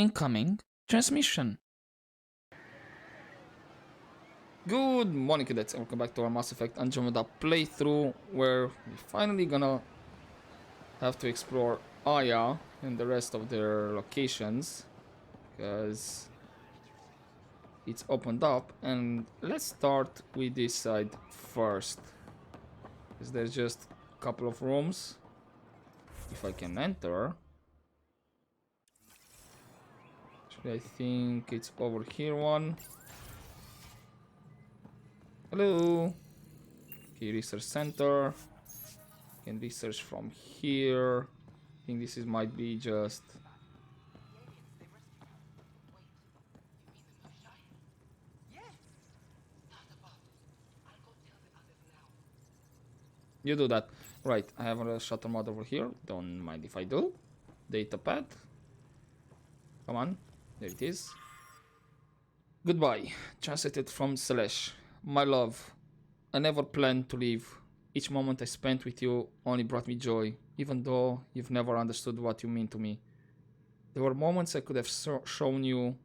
Incoming transmission. Good morning, cadets, and welcome back to our Mass Effect Andromeda playthrough, where we're finally gonna have to explore Aya and the rest of their locations, because it's opened up. And let's start with this side first, because there's just a couple of rooms. If I can enter. Actually, I think it's over here one. Hello. Okay, research center. Can research from here. I think this is might be just. You do that. Right, I have a shuttle mod over here. Don't mind if I do. Data pad. Come on. There it is. Goodbye. Translated from Celeste. My love. I never planned to leave. Each moment I spent with you only brought me joy, even though you've never understood what you mean to me. There were moments I could have shown you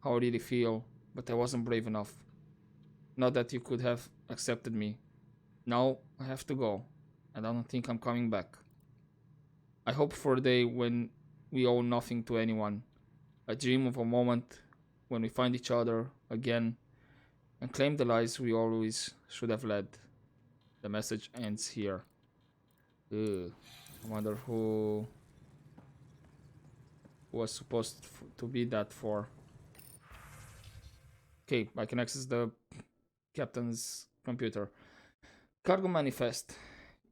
how I really feel, but I wasn't brave enough. Not that you could have accepted me. Now I have to go, and I don't think I'm coming back. I hope for a day when we owe nothing to anyone. I dream of a moment when we find each other again and claim the lives we always should have led. The message ends here. Ugh. I wonder who was supposed to be that for. Okay, I can access the captain's computer. Cargo manifest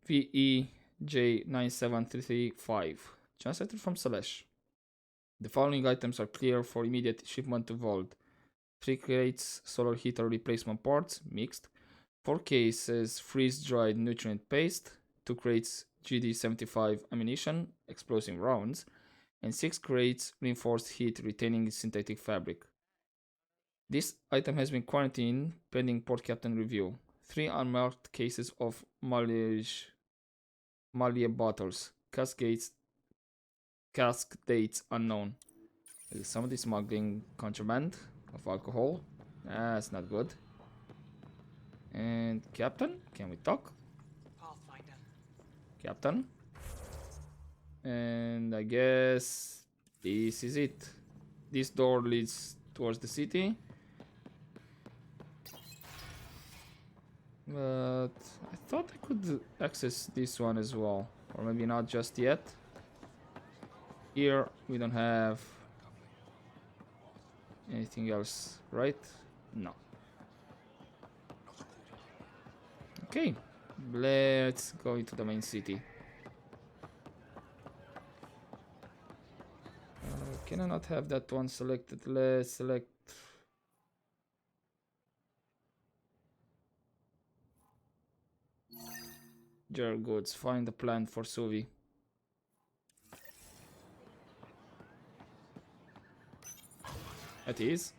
VEJ97335. Translated from Celeste. The following items are clear for immediate shipment to Vault. 3 crates solar heater replacement parts, mixed. 4 cases freeze-dried nutrient paste. 2 crates GD75 ammunition, explosive rounds. And 6 crates reinforced heat retaining synthetic fabric. This item has been quarantined pending port captain review. 3 unmarked cases of Malie bottles. Cask dates unknown. Somebody smuggling contraband of alcohol. That's not good. And Captain, can we talk? Pathfinder. Captain. And I guess this is it. This door leads towards the city. But I thought I could access this one as well. Or maybe not just yet. Here we don't have anything else, right? No. Okay, let's go into the main city. Can I not have that one selected? Let's select. General goods. Find the plan for Suvi. That is.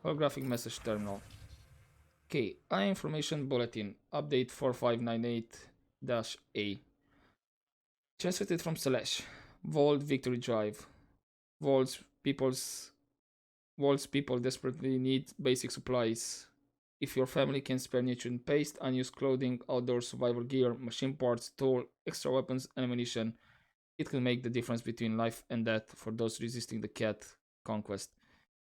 Holographic message terminal. Okay, I information bulletin. Update 4598-A. Translated from Celeste. Vault Victory Drive. Vault's people desperately need basic supplies. If your family can spare nutrient paste, unused clothing, outdoor survival gear, machine parts, tool, extra weapons, and ammunition, it can make the difference between life and death for those resisting the cat conquest.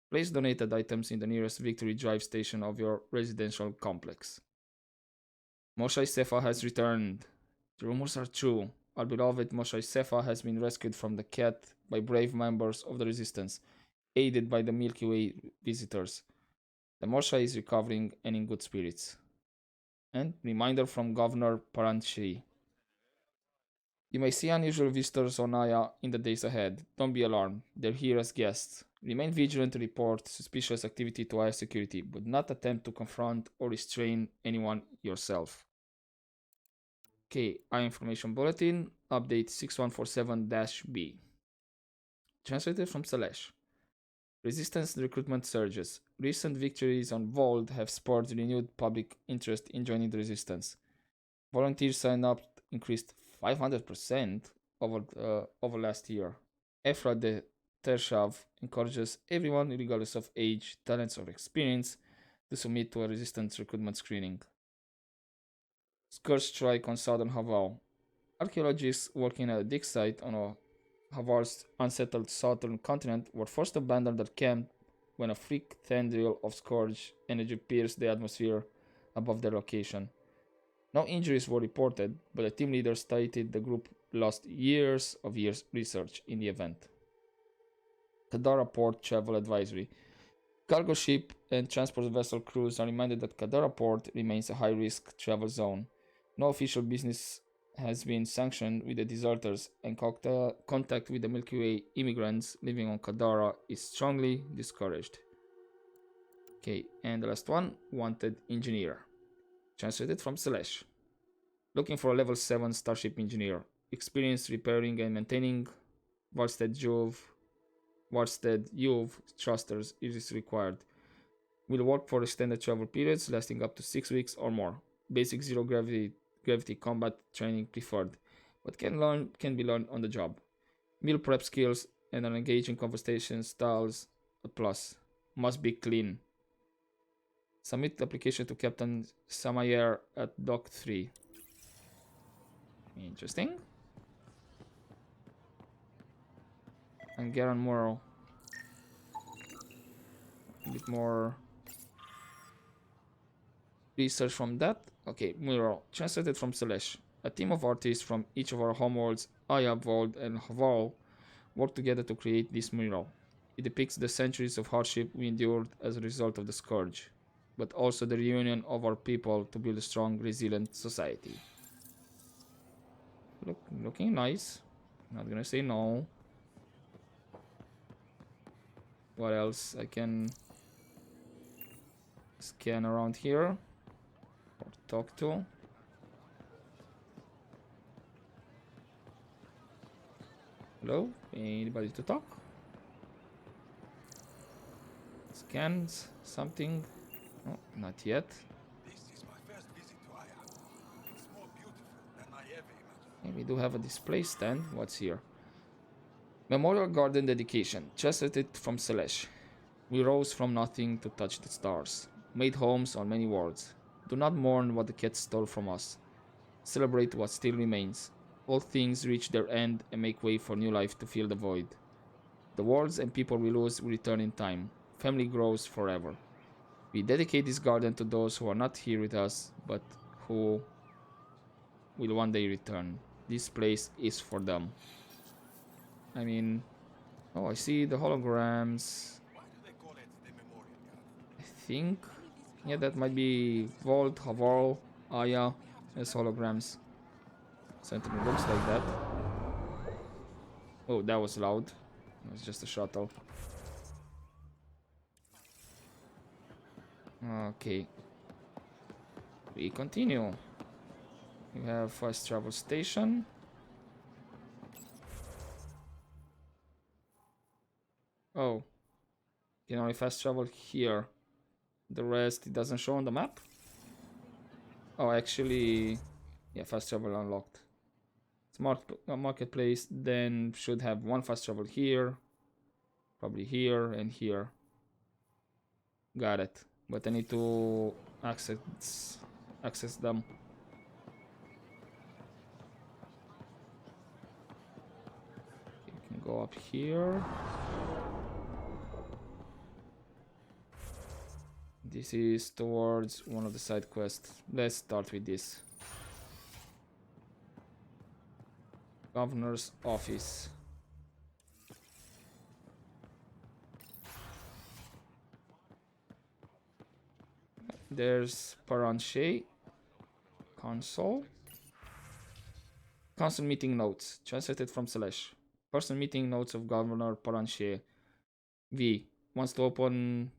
Place donated items in the nearest Victory Drive station of your residential complex. Moshai Sefa has returned. The rumors are true. Our beloved Moshai Sefa has been rescued from the cat by brave members of the resistance, aided by the Milky Way visitors. The Moshai is recovering and in good spirits. And reminder from Governor Paranchi. You may see unusual visitors on Aya in the days ahead. Don't be alarmed. They're here as guests. Remain vigilant to report suspicious activity to Aya security, but not attempt to confront or restrain anyone yourself. Okay, Aya Information Bulletin, update 6147-B. Translated from Celeste. Resistance recruitment surges. Recent victories on Vold have sparked renewed public interest in joining the resistance. Volunteer sign up increased 500% over last year. Efra de Tershav encourages everyone, regardless of age, talents, or experience, to submit to a resistance recruitment screening. Scourge strike on southern Haval. Archaeologists working at a dig site on Havar's unsettled southern continent were forced to abandon their camp when a freak tendril of scourge energy pierced the atmosphere above their location. No injuries were reported, but the team leader stated the group lost years of research in the event. Kadara Port Travel Advisory. Cargo ship and transport vessel crews are reminded that Kadara Port remains a high risk travel zone. No official business has been sanctioned with the deserters, and contact with the Milky Way immigrants living on Kadara is strongly discouraged. Okay, and the last one, Wanted Engineer. Translated from Selesh. Looking for a level 7 Starship Engineer. Experience repairing and maintaining Varsted Juve thrusters is required. Will work for extended travel periods lasting up to 6 weeks or more. Basic zero gravity combat training preferred, but can be learned on the job. Meal prep skills and an engaging conversation styles a plus. Must be clean. Submit the application to Captain Samayer at Dock 3. Interesting. Angaran Moro. A bit more research from that. Okay, mural. Translated from Selesh. A team of artists from each of our homeworlds, Aya, Vold, and Haval, work together to create this mural. It depicts the centuries of hardship we endured as a result of the scourge, but also the reunion of our people to build a strong, resilient society. Looking nice. Not gonna say no. What else I can scan around here or talk to? Hello? Anybody to talk? Scans something? Oh, not yet. This is my first visit to Aya. It's more beautiful than I ever imagined. Okay, we do have a display stand. What's here? Memorial Garden Dedication. Translated from Selesh. We rose from nothing to touch the stars. Made homes on many worlds. Do not mourn what the cats stole from us. Celebrate what still remains. All things reach their end and make way for new life to fill the void. The worlds and people we lose will return in time. Family grows forever. We dedicate this garden to those who are not here with us, but who will one day return. This place is for them. I mean, oh, I see the holograms. Why do they call it the Memorial Garden? I think, yeah, that might be Volt, Haval, Aya as holograms. Something looks like that. Oh, that was loud. It was just a shuttle. Okay. We continue. We have fast travel station. Oh. You can only fast travel here. The rest it doesn't show on the map. Oh, actually, yeah, fast travel unlocked. Smart marketplace then should have one fast travel here, probably here and here. Got it. But I need to access them. You can go up here. This is towards one of the side quests. Let's start with this. Governor's office. There's Paranche. Console. Council meeting notes. Translated from Selesh. Personal meeting notes of Governor Paranche. V. Wants to open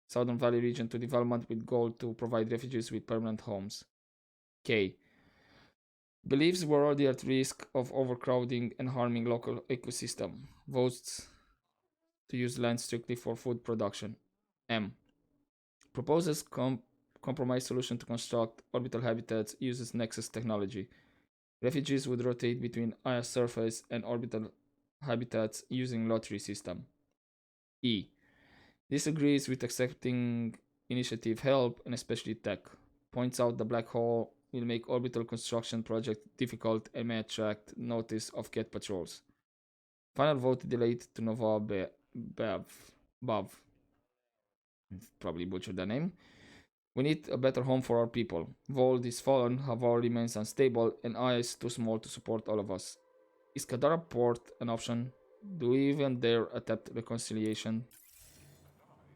Southern Valley region to development with goal to provide refugees with permanent homes. K. Believes we're already at risk of overcrowding and harming local ecosystem. Votes to use land strictly for food production. M. Proposes compromise solution to construct orbital habitats uses Nexus technology. Refugees would rotate between Aya's surface and orbital habitats using lottery system. E. Disagrees with accepting initiative help and especially tech. Points out the black hole will make orbital construction project difficult and may attract notice of cat patrols. Final vote delayed to Nova Bev. Bav. Probably butchered the name. We need a better home for our people. Vold is fallen, Havar remains unstable, and Aya is too small to support all of us. Is Kadara port an option? Do we even dare attempt reconciliation?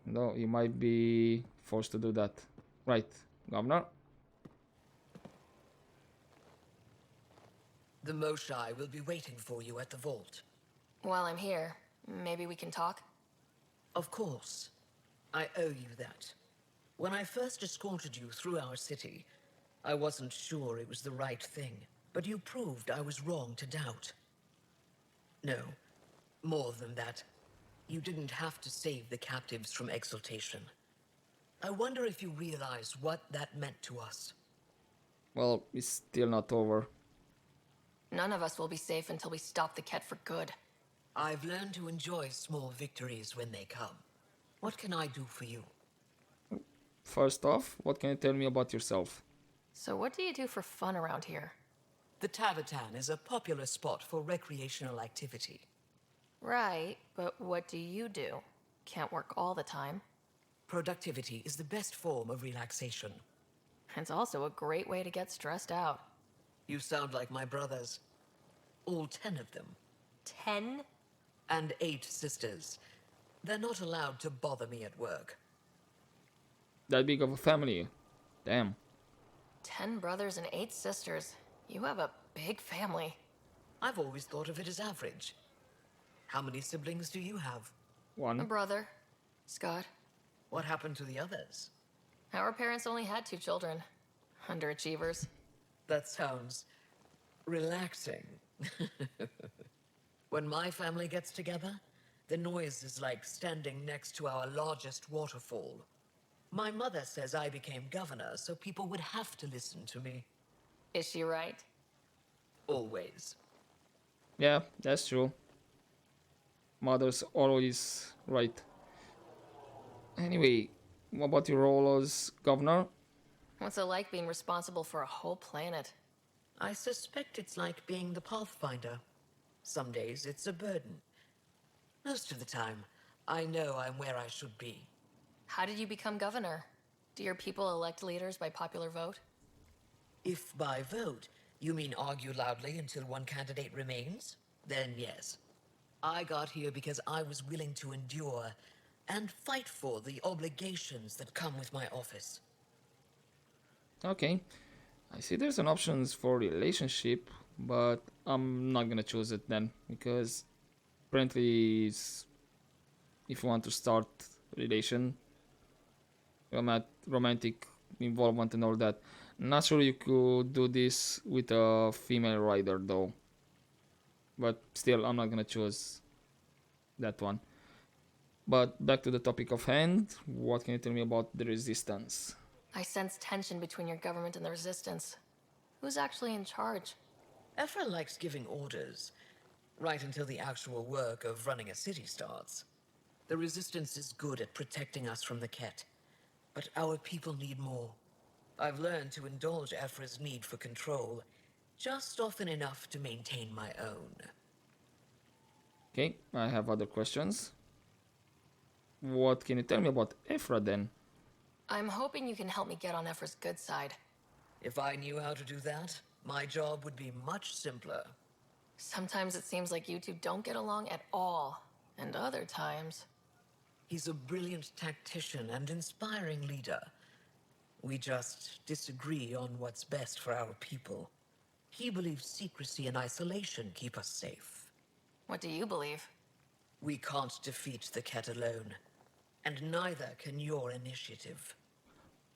No, you might be forced to do that. Right, Governor? The Moshai will be waiting for you at the vault. While I'm here, maybe we can talk? Of course. I owe you that. When I first escorted you through our city, I wasn't sure it was the right thing, but you proved I was wrong to doubt. No, more than that. You didn't have to save the captives from exaltation. I wonder if you realize what that meant to us. Well, it's still not over. None of us will be safe until we stop the Ket for good. I've learned to enjoy small victories when they come. What can I do for you? First off, what can you tell me about yourself? So what do you do for fun around here? The Tavatan is a popular spot for recreational activity. Right, but what do you do? Can't work all the time. Productivity is the best form of relaxation. It's also a great way to get stressed out. You sound like my brothers. All 10 of them. 10? And 8 sisters. They're not allowed to bother me at work. That big of a family. Damn. 10 brothers and 8 sisters. You have a big family. I've always thought of it as average. How many siblings do you have? A One. brother, Scott. What happened to the others? Our parents only had 2 children. Underachievers. That sounds relaxing. When my family gets together, the noise is like standing next to our largest waterfall. My mother says I became governor, so people would have to listen to me. Is she right? Always. Yeah, that's true. Mother's always right. Anyway, what about your role as governor? What's it like being responsible for a whole planet? I suspect it's like being the Pathfinder. Some days it's a burden. Most of the time, I know I'm where I should be. How did you become governor? Do your people elect leaders by popular vote? If by vote you mean argue loudly until one candidate remains, then yes. I got here because I was willing to endure and fight for the obligations that come with my office. Okay. I see there's an options for relationship, but I'm not gonna choose it then because apparently if you want to start relation, romantic involvement and all that. Not sure you could do this with a female rider though. But still, I'm not gonna choose that one. But back to the topic of hand, what can you tell me about the resistance? I sense tension between your government and the resistance. Who's actually in charge? Ephra likes giving orders, right until the actual work of running a city starts. The Resistance is good at protecting us from the Ket, but our people need more. I've learned to indulge Ephra's need for control, just often enough to maintain my own. Okay, I have other questions. What can you tell me about Ephra then? I'm hoping you can help me get on Ephra's good side. If I knew how to do that, my job would be much simpler. Sometimes it seems like you two don't get along at all, and other times... He's a brilliant tactician and inspiring leader. We just disagree on what's best for our people. He believes secrecy and isolation keep us safe. What do you believe? We can't defeat the Ket alone, and neither can your initiative.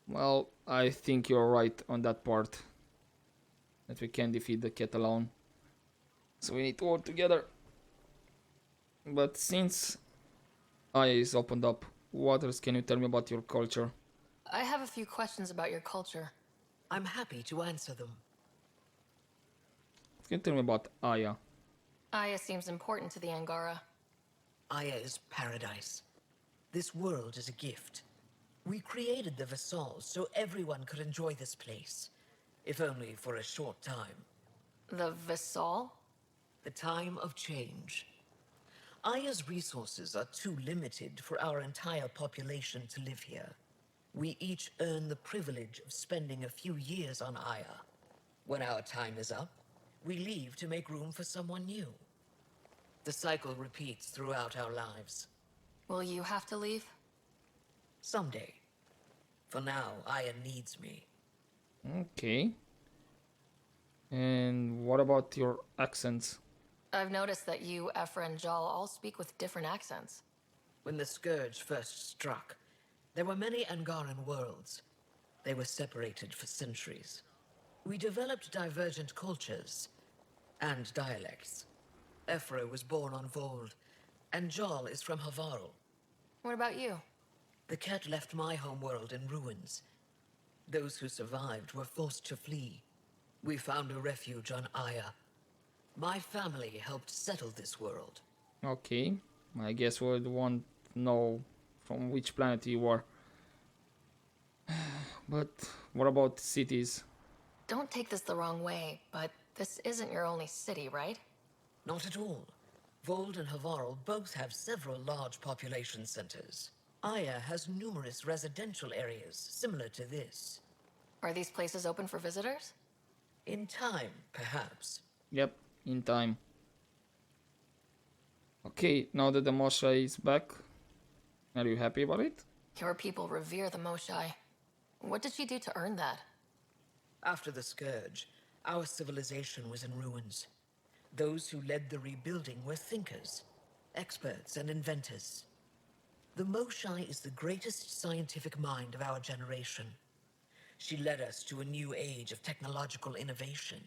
Well, I think you're right on that part. That we can defeat the cat alone. So we need to work together. But since Aya is opened up, what else can you tell me about your culture? I have a few questions about your culture. I'm happy to answer them. Can you tell me about Aya? Aya seems important to the Angara. Aya is paradise. This world is a gift. We created the Vassals so everyone could enjoy this place, if only for a short time. The Vassal? The time of change. Aya's resources are too limited for our entire population to live here. We each earn the privilege of spending a few years on Aya. When our time is up, we leave to make room for someone new. The cycle repeats throughout our lives. Will you have to leave? Someday. For now, Aya needs me. Okay. And what about your accents? I've noticed that you, Ephra, and Jal all speak with different accents. When the Scourge first struck, there were many Angaran worlds. They were separated for centuries. We developed divergent cultures and dialects. Ephra was born on Vold, and Jal is from Havarl. What about you? The cat left my homeworld in ruins. Those who survived were forced to flee. We found a refuge on Aya. My family helped settle this world. Okay. I guess we won't know from which planet you are. But what about cities? Don't take this the wrong way, but this isn't your only city, right? Not at all. Vold and Havarl both have several large population centers. Aya has numerous residential areas similar to this. Are these places open for visitors? In time, perhaps. Yep, in time. Okay, now that the Mosha is back, are you happy about it? Your people revere the Moshai. What did she do to earn that? After the Scourge, our civilization was in ruins. Those who led the rebuilding were thinkers, experts, and inventors. The Moshai is the greatest scientific mind of our generation. She led us to a new age of technological innovation.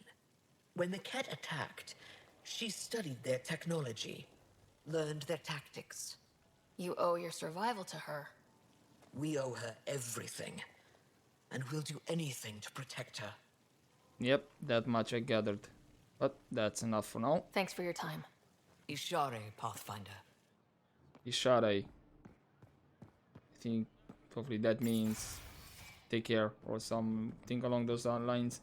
When the Ket attacked, she studied their technology, learned their tactics. You owe your survival to her. We owe her everything, and we'll do anything to protect her. Yep, that much I gathered. But that's enough for now. Thanks for your time. Ishare, Pathfinder. Ishare. I think hopefully that means take care or something along those lines.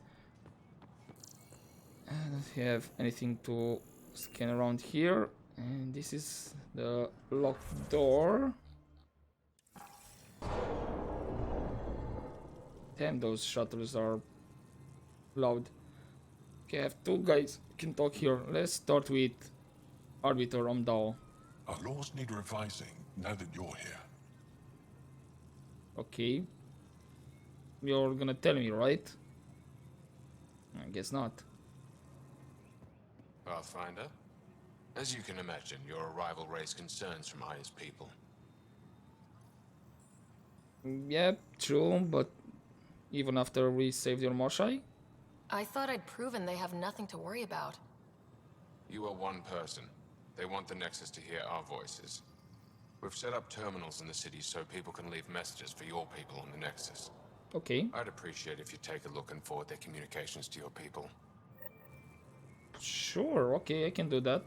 I don't have anything to scan around here. And this is the locked door. Damn, those shutters are loud. Okay, I have two guys who can talk here. Let's start with Arbiter Omdao. Our laws need revising now that you're here. Okay. You're gonna tell me, right? I guess not. Pathfinder? As you can imagine, your arrival raised concerns from Aya's people. Yeah, true, but even after we saved your Moshai? I thought I'd proven they have nothing to worry about. You are one person. They want the Nexus to hear our voices. We've set up terminals in the city so people can leave messages for your people on the Nexus. Okay. I'd appreciate if you take a look and forward their communications to your people. Sure, okay, I can do that.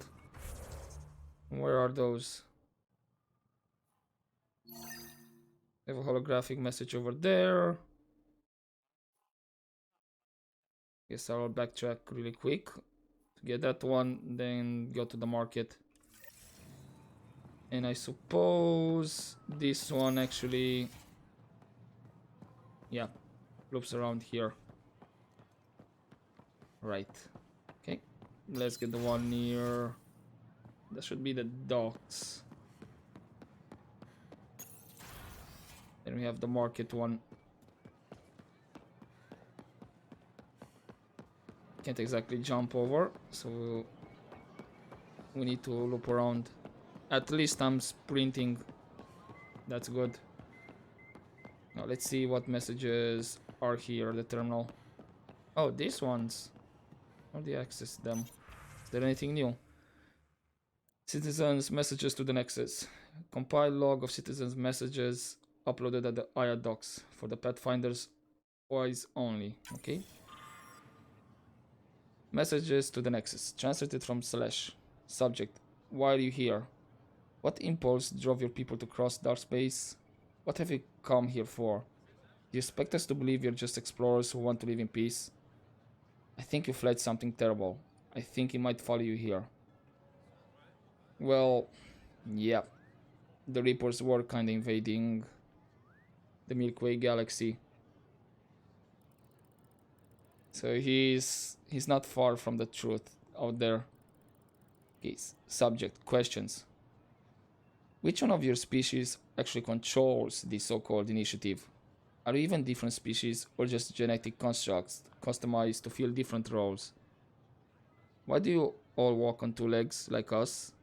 Where are those? I have a holographic message over there. Guess I'll backtrack really quick to get that one, then go to the market. And I suppose this one actually, yeah, loops around here. Right. Okay, let's get the one near. That should be the docks. Then we have the market one. Can't exactly jump over, so we need to loop around. At least I'm sprinting. That's good. Now let's see what messages are here, the terminal. Oh, these ones. How do you access them? Is there anything new? Citizens' messages to the Nexus. Compile log of citizens' messages uploaded at the Aya docs for the Pathfinder's voice only. Okay. Messages to the Nexus. Translated from /. Subject: why are you here? What impulse drove your people to cross dark space? What have you come here for? Do you expect us to believe you're just explorers who want to live in peace? I think you fled something terrible. I think it might follow you here. Well, yeah. The Reapers were kinda invading the Milky Way galaxy. So he's not far from the truth out there. Okay, subject: questions. Which one of your species actually controls the so-called initiative? Are you even different species or just genetic constructs customized to fill different roles? Why do you all walk on two legs like us?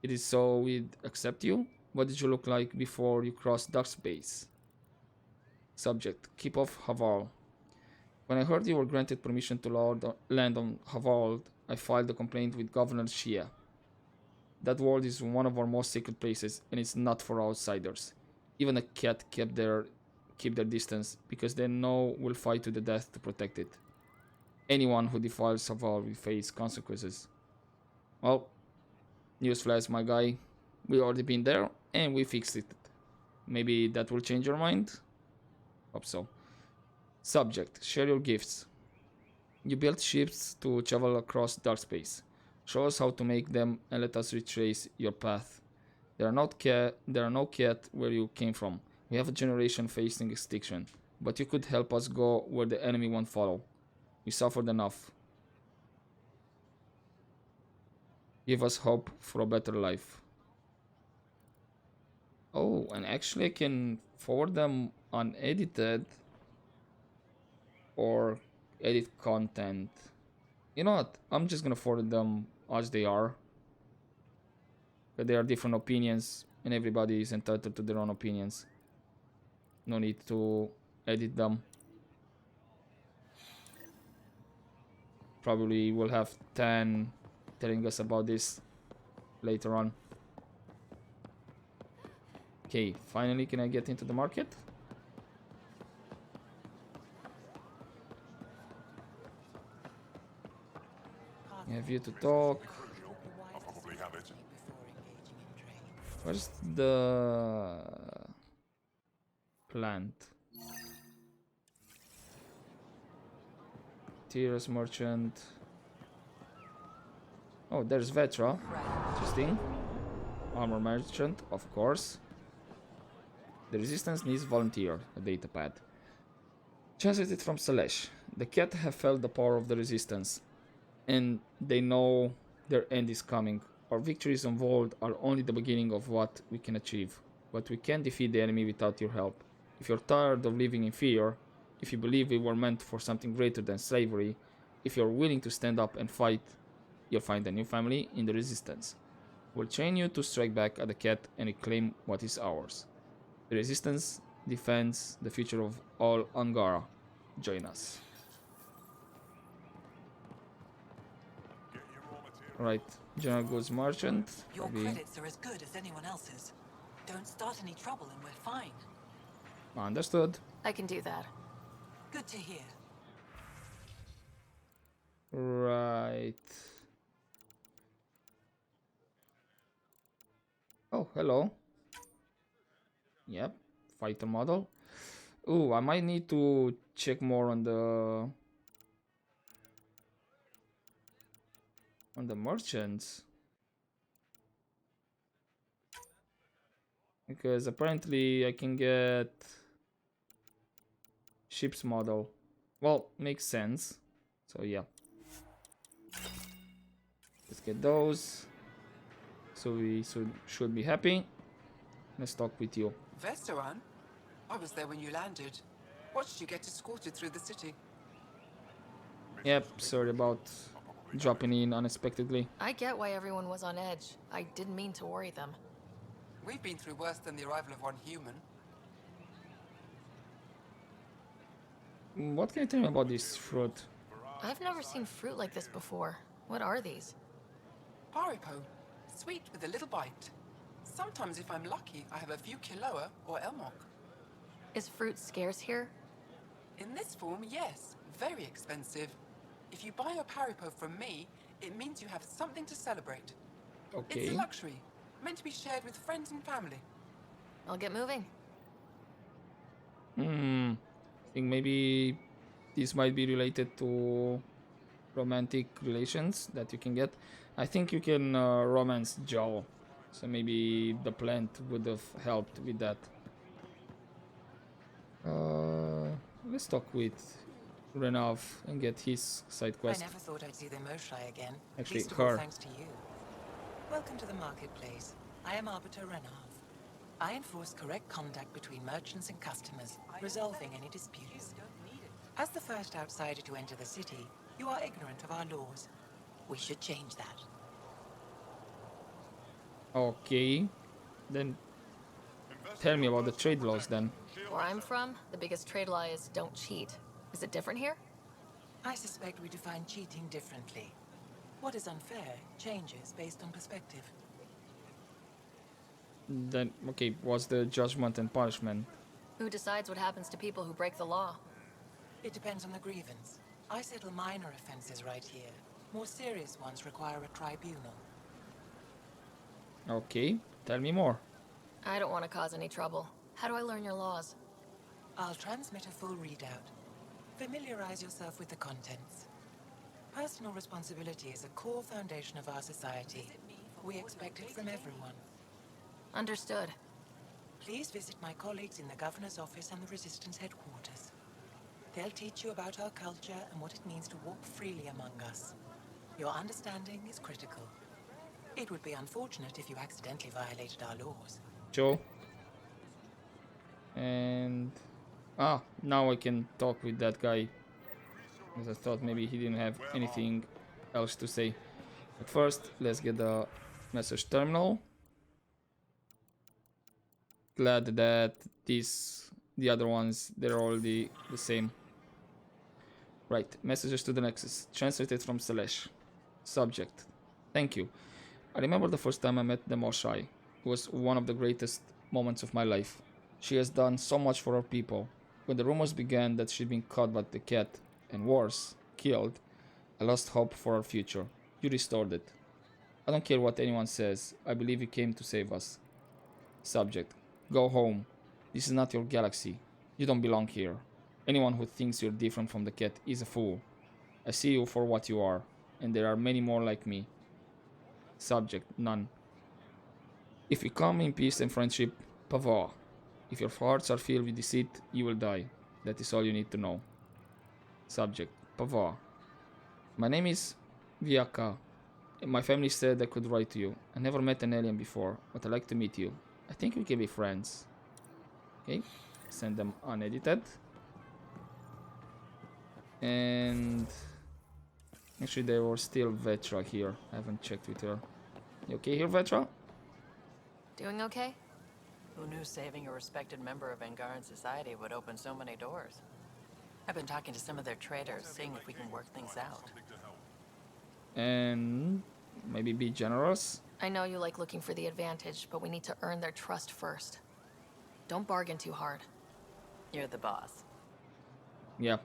It is so we'd accept you? What did you look like before you crossed dark space? Subject: keep off Haval. When I heard you were granted permission to land on Haval, I filed a complaint with Governor Shia. That world is one of our most sacred places, and it's not for outsiders. Even a cat keep their distance, because they know we'll fight to the death to protect it. Anyone who defiles Haval will face consequences. Well, newsflash, my guy. We already been there, and we fixed it. Maybe that will change your mind? Hope so. Subject: share your gifts. You built ships to travel across dark space. Show us how to make them and let us retrace your path. There are no cat where you came from. We have a generation facing extinction, but you could help us go where the enemy won't follow. We suffered enough. Give us hope for a better life. Oh, and actually I can forward them unedited or edit content. You know what? I'm just gonna forward them as they are. But there are different opinions and everybody is entitled to their own opinions. No need to edit them. Probably we'll have 10 telling us about this later on. Okay, finally can I get into the market? I have you to talk. I'll probably have it. Where's the plant? Tears merchant. Oh, there's Vetra. Interesting. Armor merchant, of course. The resistance needs volunteer. A data pad. Translated from Salesh. The cat have felt the power of the resistance, and they know their end is coming. Our victories on Vold are only the beginning of what we can achieve, but we can't defeat the enemy without your help. If you're tired of living in fear, if you believe we were meant for something greater than slavery, if you're willing to stand up and fight, you'll find a new family in the Resistance. We'll train you to strike back at the cat and reclaim what is ours. The Resistance defends the future of all Angara. Join us. Right, General Goods Merchant. Your Probably credits are as good as anyone else's. Don't start any trouble and we're fine. understood. I can do that. Good to hear. Right. Oh, hello. Yep, fighter model. Ooh, I might need to check more on the merchants, because apparently I can get ship's model. Well, makes sense. So yeah, let's get those. So we should be happy. Let's talk with you. Vesteran? I was there when you landed. Watched you get escorted through the city. Yep, sorry about dropping in unexpectedly. I get why everyone was on edge. I didn't mean to worry them. We've been through worse than the arrival of one human. What can you tell me about this fruit? I've never seen fruit like this before. What are these? Haripo. Sweet with a little bite. Sometimes if I'm lucky, I have a few Kiloa or Elmok. Is fruit scarce here? In this form, yes. Very expensive. If you buy a Paripo from me, It means you have something to celebrate. It's a Okay. luxury, meant to be shared with friends and family. I'll get moving. I think maybe this might be related to romantic relations that you can get. I think you can romance Joe, so maybe the plant would have helped with that. Let's talk with Renav and get his side I quest. never thought I'd see the Moshai again. Actually, Least of all her. thanks to you. Welcome to the marketplace. I am Arbiter Renav. I enforce correct conduct between merchants and customers, resolving any disputes. As the first outsider to enter the city, you are ignorant of our laws. We should change that. Okay, then tell me about the trade laws then. Where I'm from, the biggest trade law is don't cheat. Is it different here? I suspect we define cheating differently. What is unfair changes based on perspective. Then, okay, what's the judgment and punishment? Who decides what happens to people who break the law? It depends on the grievance. I settle minor offenses right here. More serious ones require a tribunal. Okay, tell me more. I don't want to cause any trouble. How do I learn your laws? I'll transmit a full readout. Familiarize yourself with the contents. Personal responsibility is a core foundation of our society. We expect it from everyone. Understood. Please visit my colleagues in the Governor's office and the Resistance headquarters. They'll teach you about our culture and what it means to walk freely among us. Your understanding is critical. It would be unfortunate if you accidentally violated our laws. Joe. And now I can talk with that guy, because I thought maybe he didn't have anything else to say. But first, let's get the message terminal. Glad that the other ones, they're already the same. Right, messages to the Nexus, translated from Selesh. Subject: thank you. I remember the first time I met the Moshai. It was one of the greatest moments of my life. She has done so much for her people. When the rumors began that she'd been caught by the cat, and worse, killed, I lost hope for our future. You restored it. I don't care what anyone says. I believe you came to save us. Subject: go home. This is not your galaxy. You don't belong here. Anyone who thinks you're different from the cat is a fool. I see you for what you are, and there are many more like me. Subject: none. If we come in peace and friendship, pavah. If your hearts are filled with deceit, you will die. That is all you need to know. Subject: pavah. My name is Viaka. My family said I could write to you. I never met an alien before, but I'd like to meet you. I think we can be friends. Okay, send them unedited. And actually there was still Vetra here. I haven't checked with her. You okay here, Vetra? Doing okay? Who knew saving a respected member of Angaran society would open so many doors? I've been talking to some of their traders, seeing if we can work things out. And maybe be generous? I know you like looking for the advantage, but we need to earn their trust first. Don't bargain too hard. You're the boss. Yeah.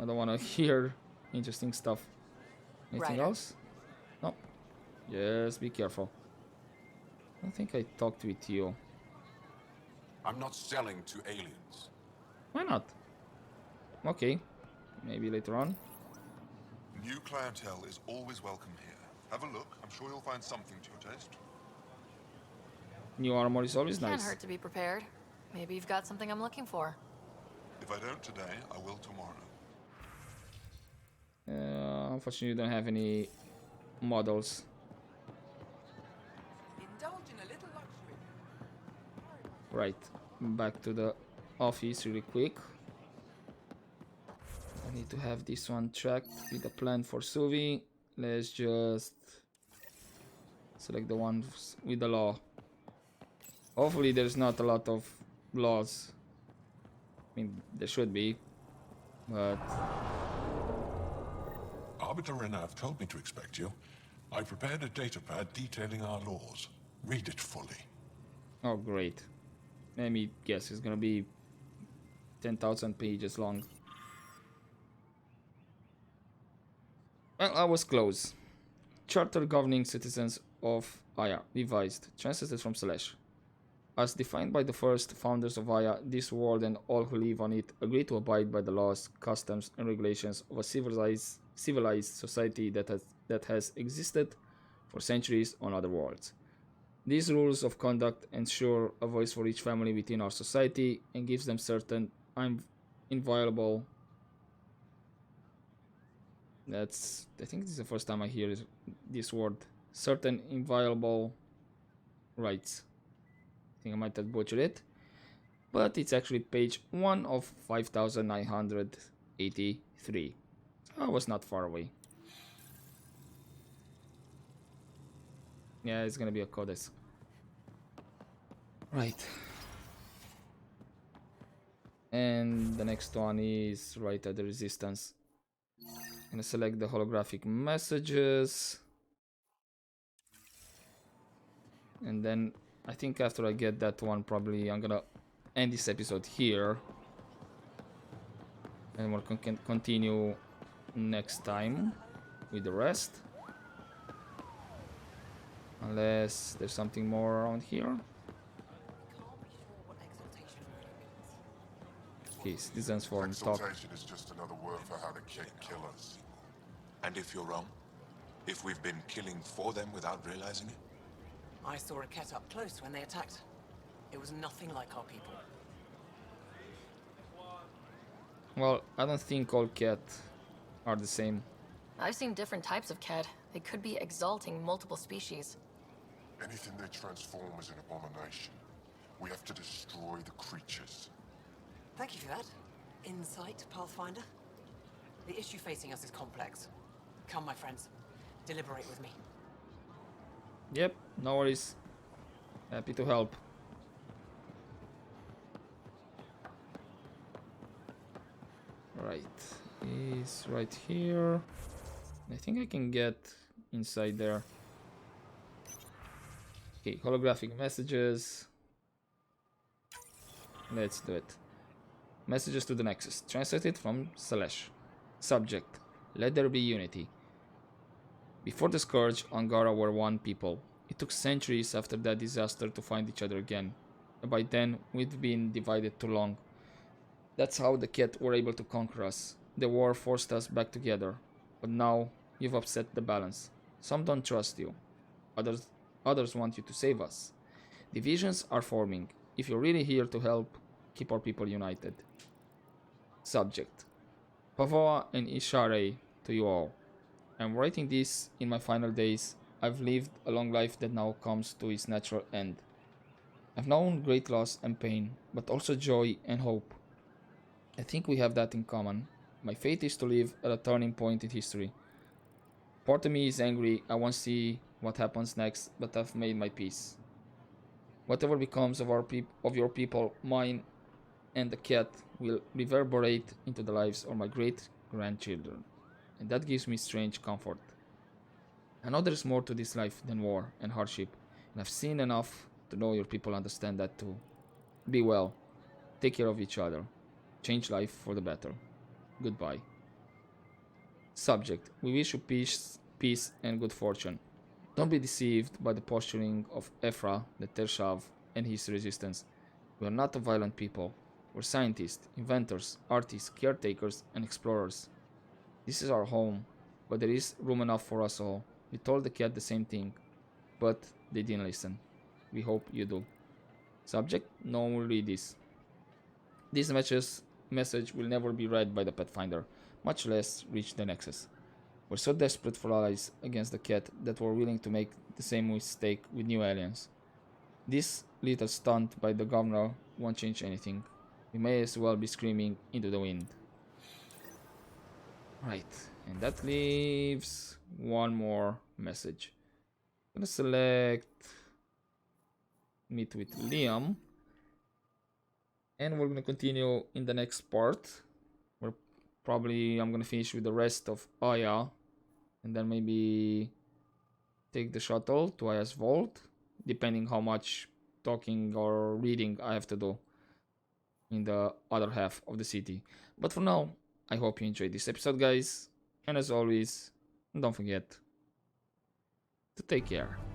I don't want to hear interesting stuff. Anything Ryder. else? No. Just be careful. I don't think I talked with you. I'm not selling to aliens. Why not? Okay. Maybe later on. New clientele is always welcome here. Have a look. I'm sure you'll find something to your taste. New armor is always Can't nice. hurt to be prepared. Maybe you've got something I'm looking for. If I don't today, I will tomorrow. Unfortunately, you don't have any models. Indulge in a little luxury. Right. Back to the office really quick. I need to have this one tracked with a plan for Suvi. Let's just select the ones with the law. Hopefully there's not a lot of laws. I mean, there should be, but Arbiter Renav told me to expect you. I prepared a datapad detailing our laws. Read it fully. oh great. Let me guess, it's gonna be 10,000 pages long. Well, I was close. Charter governing citizens of Aya, revised, translated from Slash. As defined by the first founders of Aya, this world and all who live on it agree to abide by the laws, customs, and regulations of a civilized society that has existed for centuries on other worlds. These rules of conduct ensure a voice for each family within our society and gives them certain inviolable. I think this is the first time I hear this word. Certain inviolable rights. I think I might have butchered it. But it's actually page 1 of 5983. I was not far away. Yeah, it's gonna be a codex. Right. And the next one is right at the resistance. I'm gonna select the holographic messages. And then I think after I get that one, probably I'm gonna end this episode here. And we'll continue next time with the rest. Unless there's something more around here. Okay, citizens forum talk. Exaltation is just another word for how the Kett kill us. And if you're wrong? If we've been killing for them without realizing it? I saw a Kett up close when they attacked. It was nothing like our people. Well, I don't think all Kett are the same. I've seen different types of Kett. They could be exalting multiple species. Anything they transform is an abomination. We have to destroy the creatures. Thank you for that. Insight, Pathfinder. The issue facing us is complex. Come, my friends. Deliberate with me. Yep, no worries. Happy to help. Right, he's right here. I think I can get inside there. Okay, holographic messages. Let's do it. Messages to the Nexus. Translated from Slash. Subject. Let there be unity. Before the Scourge, Angaran were one people. It took centuries after that disaster to find each other again. And by then, we'd been divided too long. That's how the Kett were able to conquer us. The war forced us back together. But now, you've upset the balance. Some don't trust you. Others want you to save us. Divisions are forming. If you're really here to help, keep our people united. Subject. Pavoa and Ishare to you all. I'm writing this in my final days. I've lived a long life that now comes to its natural end. I've known great loss and pain, but also joy and hope. I think we have that in common. My fate is to live at a turning point in history. Part of me is angry. I want to see what happens next, but I've made my peace. Whatever becomes of your people, mine and the Kett will reverberate into the lives of my great-grandchildren. And that gives me strange comfort. I know there's more to this life than war and hardship, and I've seen enough to know your people understand that too. Be well. Take care of each other. Change life for the better. Goodbye. Subject. We wish you peace and good fortune. Don't be deceived by the posturing of Ephra, the Tershav, and his resistance. We are not a violent people. We're scientists, inventors, artists, caretakers, and explorers. This is our home, but there is room enough for us all. We told the Kett the same thing, but they didn't listen. We hope you do. Subject, no one will read this. This message will never be read by the Pathfinder, much less reach the Nexus. We're so desperate for allies against the Kett that we're willing to make the same mistake with new aliens. This little stunt by the governor won't change anything. We may as well be screaming into the wind. Right, and that leaves one more message. I'm gonna select meet with Liam, and we're gonna continue in the next part. Where probably I'm gonna finish with the rest of Aya, and then maybe take the shuttle to Aya's vault, depending how much talking or reading I have to do in the other half of the city. But for now, I hope you enjoyed this episode, guys, and as always, And don't forget to take care.